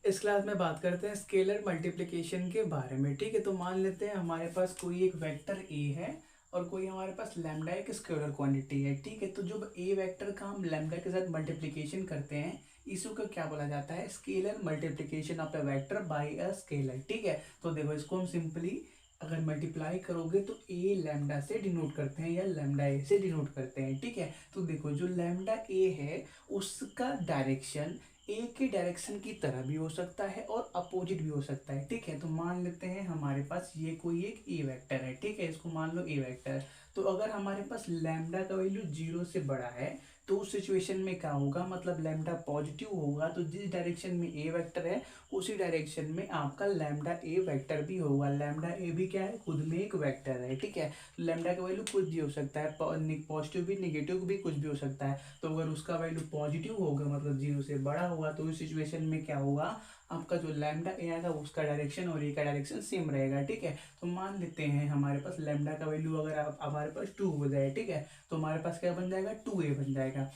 इस क्लास में बात करते हैं स्केलर मल्टीप्लिकेशन के बारे में। ठीक है, तो मान लेते हैं हमारे पास कोई एक वेक्टर ए है और कोई हमारे पास लैम्डा एक स्केलर क्वांटिटी है। ठीक है, तो जब ए वेक्टर का हम लैम्डा के साथ मल्टीप्लिकेशन करते हैं, इसी को क्या बोला जाता है, scalar multiplication of A vector by a scalar. ठीक है, तो देखो इसको हम सिंपली अगर मल्टीप्लाई करोगे तो ए लैम्डा से डिनोट करते हैं या लैम्डा ए से डिनोट करते हैं। ठीक है, तो देखो जो लैम्डा ए है उसका डायरेक्शन ए के डायरेक्शन की तरह भी हो सकता है और अपोजिट भी हो सकता है। ठीक है, तो मान लेते हैं हमारे पास ये कोई एक ए वेक्टर है। ठीक है, इसको मान लो ए वेक्टर। तो अगर हमारे पास लैम्डा का वैल्यू 0 से बड़ा है तो उस सिचुएशन में क्या होगा, मतलब लैम्डा पॉजिटिव होगा तो जिस डायरेक्शन में ए वेक्टर है उसी डायरेक्शन में आपका लैम्डा ए वेक्टर भी होगा। लैम्डा ए भी क्या है, खुद में एक वेक्टर है। ठीक है, लैम्डा का वैल्यू कुछ भी हो सकता है, पॉजिटिव भी निगेटिव भी कुछ भी हो सकता है। तो अगर उसका वैल्यू पॉजिटिव होगा मतलब 0 से बड़ा होगा तो उस सिचुएशन में क्या होगा, आपका जो लैम्डा ए आएगा उसका डायरेक्शन और ए का डायरेक्शन सेम रहेगा। ठीक है, तो मान लेते हैं हमारे पास लैम्डा का वैल्यू अगर हमारे पास 2 हो जाए, ठीक है, तो हमारे पास क्या बन जाएगा, 2a बन जाएगा।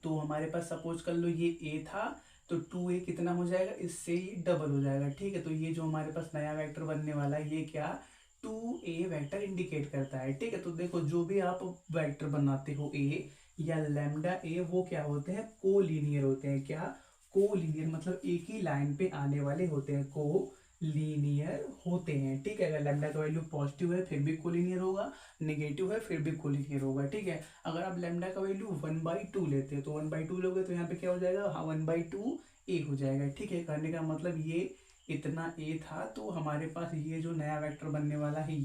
तो हमारे पास सपोज कर लो ये ए था तो 2a कितना हो जाएगा, इससे ये डबल हो जाएगा। ठीक है, तो ये जो हमारे पास नया वेक्टर बनने वाला है ये क्या, 2a वेक्टर इंडिकेट करता है। ठीक है, तो देखो जो भी आप वेक्टर बनाते हो ए या लैम्डा ए वो क्या होते हैं, कोलिनियर होते हैं। क्या, कोलिनियर मतलब एक ही लाइन पे आने वाले होते हैं, को लीनियर होते हैं। ठीक है, अगर लैम्डा का वैल्यू पॉजिटिव है फिर भी कोलिनियर होगा, नेगेटिव है फिर भी कोलिनियर होगा। ठीक है, अगर आप लैम्डा का वैल्यू 1/2 लेते हैं तो 1/2 लोगे तो यहाँ पे क्या हो जाएगा, हाँ 1/2 ए हो जाएगा। ठीक है, कहने का मतलब ये इतना ए था तो हमारे पास ये जो नया वेक्टर बनने वाला है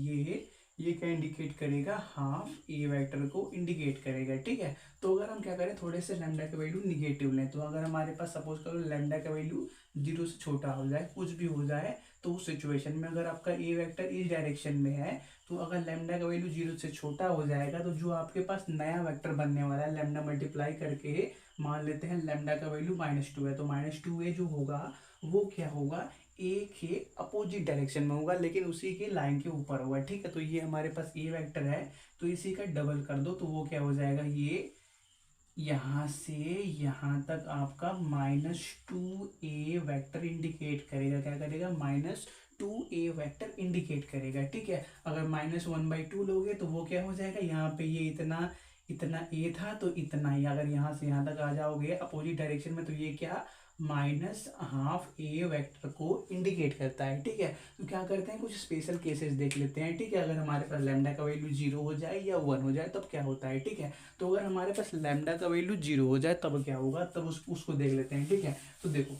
ये क्या इंडिकेट करेगा, हाफ ए वेक्टर को इंडिकेट करेगा। ठीक है, तो अगर हम क्या करें, थोड़े से लैम्डा का वैल्यू निगेटिव लें, तो अगर हमारे पास सपोज करो लैम्डा का वैल्यू 0 से छोटा हो जाए, कुछ भी हो जाए, तो उस सिचुएशन में अगर आपका ए वेक्टर इस डायरेक्शन में है तो अगर लैम्डा का वैल्यू 0 से छोटा हो जाएगा तो जो आपके पास नया वेक्टर बनने वाला है लैम्डा मल्टीप्लाई करके, मान लेते हैं लैम्डा का वैल्यू -2 है तो -2a जो होगा वो क्या होगा, ए के अपोजिट डायरेक्शन में होगा लेकिन उसी के लाइन के ऊपर होगा। ठीक है, तो ये हमारे पास ए वेक्टर है तो इसी का डबल कर दो तो वो क्या हो जाएगा, ये यहाँ से यहाँ तक आपका -2a वेक्टर इंडिकेट करेगा। क्या करेगा, -2a वेक्टर इंडिकेट करेगा। ठीक है, अगर -1/2 लोगे तो वो क्या हो जाएगा, यहाँ पे ये इतना इतना ए था तो इतना ही, अगर यहाँ से यहाँ तक आ जाओगे अपोजिट डायरेक्शन में तो ये क्या, -12a वेक्टर को इंडिकेट करता है। ठीक है, तो क्या करते हैं, कुछ स्पेशल केसेस देख लेते हैं। ठीक है, अगर हमारे पास लैम्डा का वैल्यू 0 हो जाए या 1 हो जाए तब क्या होता है। ठीक है, तो अगर हमारे पास लैम्डा का वैल्यू 0 हो जाए तब क्या होगा, तब उसको देख लेते हैं। ठीक है, तो देखो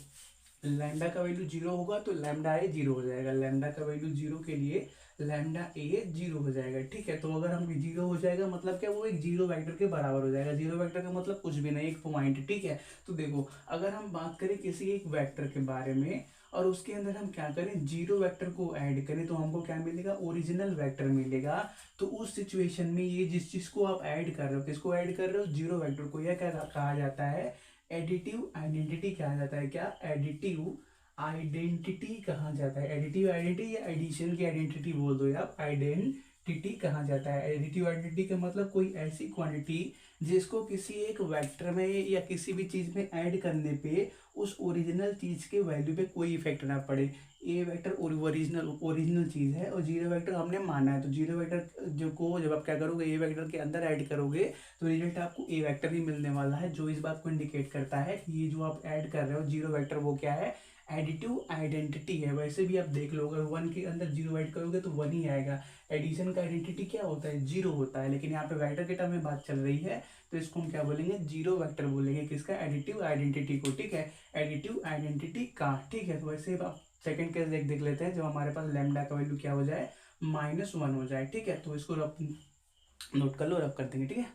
लैम्डा का वैल्यू 0 होगा तो लैम्डा ए 0 हो जाएगा, लैम्डा का वैल्यू 0 के लिए लैम्डा ए 0 हो जाएगा। ठीक है, तो अगर हम 0 हो जाएगा मतलब क्या, वो एक जीरो वेक्टर के बराबर हो जाएगा। जीरो वेक्टर का मतलब कुछ भी नहीं, एक पॉइंट। ठीक है, तो देखो अगर हम बात करें किसी एक वेक्टर के बारे में और उसके अंदर हम क्या करें, जीरो वेक्टर को ऐड करें तो हमको क्या मिलेगा, ओरिजिनल वेक्टर मिलेगा। तो उस सिचुएशन में ये जिस चीज को आप ऐड कर रहे हो, किसको ऐड कर रहे हो, जीरो वेक्टर को, यह क्या कहा जाता है, एडिटिव आइडेंटिटी कहा जाता है। क्या, एडिटिव आइडेंटिटी कहा जाता है। एडिटिव आइडेंटिटी या एडिशन की आइडेंटिटी बोल दो आप, आइडेंटिटी कहा जाता है। एडिटिव आइडेंटिटी का मतलब कोई ऐसी क्वांटिटी जिसको किसी एक वेक्टर में या किसी भी चीज में ऐड करने पे उस ओरिजिनल चीज के वैल्यू पे कोई इफेक्ट ना पड़े। ए वेक्टर ओरिजिनल ओरिजिनल चीज है और जीरो वेक्टर हमने माना है, तो जीरो वेक्टर जो को जब आप क्या करोगे, ए वेक्टर के अंदर ऐड करोगे तो रिजल्ट आपको ए वेक्टर ही मिलने वाला है, जो इस बात को इंडिकेट करता है कि ये जो आप ऐड कर रहे हो जीरो वेक्टर वो क्या है, एडिटिव आइडेंटिटी है। वैसे भी आप देख लो अगर 1 के अंदर 0 ऐड करोगे तो 1 ही आएगा। एडिशन का आइडेंटिटी क्या होता है, 0 होता है, लेकिन यहाँ पे वेक्टर के टर्म में बात चल रही है तो इसको हम क्या बोलेंगे, जीरो वेक्टर बोलेंगे। किसका, एडिटिव आइडेंटिटी को। ठीक है, एडिटिव आइडेंटिटी का। ठीक है, तो वैसे आप सेकंड केस देख लेते हैं जब हमारे पास लैम्डा का वैल्यू क्या हो जाए, -1 हो जाए। ठीक है, तो इसको रफ नोट कर लो, रफ कर देंगे। ठीक है,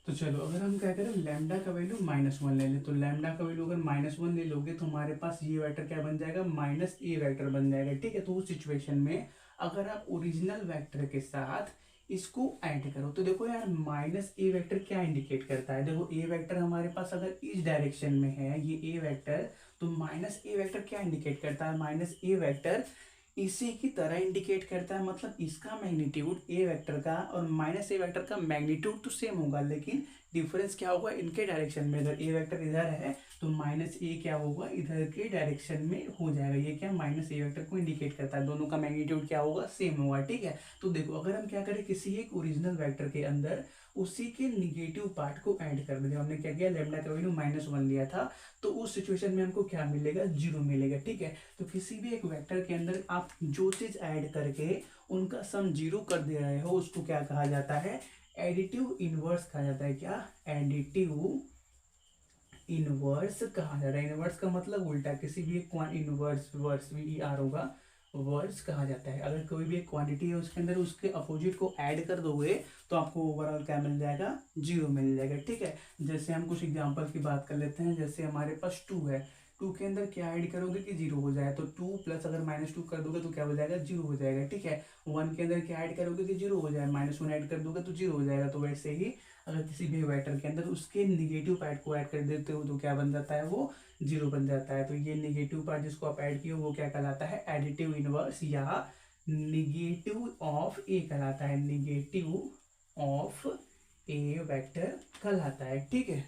तो चलो अगर हम क्या करें, लैम्डा का वैल्यू -1 ले लें तो लैम्डा का वैल्यू अगर -1 ले लोगे तो हमारे पास ये वेक्टर क्या बन जाएगा, -a वेक्टर बन जाएगा। ठीक है, तो उस सिचुएशन में अगर आप ओरिजिनल वेक्टर के साथ इसको ऐड करो तो देखो यार, -a वेक्टर क्या इंडिकेट करता है, देखो a वेक्टर हमारे पास अगर इस डायरेक्शन में है ये a वेक्टर, तो -a वेक्टर क्या इंडिकेट करता है, -a वेक्टर इसी की तरह इंडिकेट करता है, मतलब इसका मैग्नीट्यूड ए वेक्टर का और -a वेक्टर का मैग्नीट्यूड तो सेम होगा लेकिन डिफरेंस क्या होगा इनके डायरेक्शन में, अगर ए वेक्टर इधर है तो माइनस ए क्या होगा इधर के डायरेक्शन में हो जाएगा। ये क्या माइनस ए वेक्टर को इंडिकेट करता है, दोनों का मैग्नीट्यूड क्या होगा सेम होगा। ठीक है, तो देखो अगर हम क्या करें किसी एक ओरिजिनल वेक्टर के अंदर उसी के निगेटिव पार्ट को ऐड कर देंगे, हमने क्या किया लैम्डा का वैल्यू -1 लिया था, तो उस सिचुएशन में हमको क्या मिलेगा 0 मिलेगा। ठीक है, तो किसी भी एक वेक्टर के अंदर आप जो चीज ऐड करके उनका सम 0 कर दे रहे हो उसको क्या कहा जाता है, एडिटिव इनवर्स कहा जाता है। क्या, एडिटिव इनवर्स कहा जाता है। इनवर्स का मतलब उल्टा, किसी भी एक इनवर्स वर्स VER होगा, वर्स कहा जाता है। अगर कोई भी एक क्वांटिटी है उसके अंदर उसके अपोजिट को ऐड कर दोगे तो आपको ओवरऑल क्या मिल जाएगा 0 मिल जाएगा। ठीक है, जैसे हम कुछ एग्जांपल की बात कर लेते हैं, जैसे हमारे पास 2 है, 2 के अंदर क्या ऐड करोगे कि 0 हो जाए, तो 2 प्लस अगर -2 कर दोगे तो क्या हो जाएगा 0 हो जाएगा। ठीक है, 1 के अंदर क्या ऐड करोगे कि 0 हो जाए, -1 ऐड कर दोगे तो 0 हो जाएगा। तो वैसे ही अगर किसी भी वेक्टर के अंदर उसके निगेटिव पार्ट को ऐड कर देते हो तो क्या बन जाता है, वो 0 बन जाता है। तो ये निगेटिव पार्ट जिसको आप ऐड किए वो क्या कहलाता है, एडिटिव इनवर्स या निगेटिव ऑफ ए कहलाता है, निगेटिव ऑफ ए वेक्टर कहलाता है। ठीक है।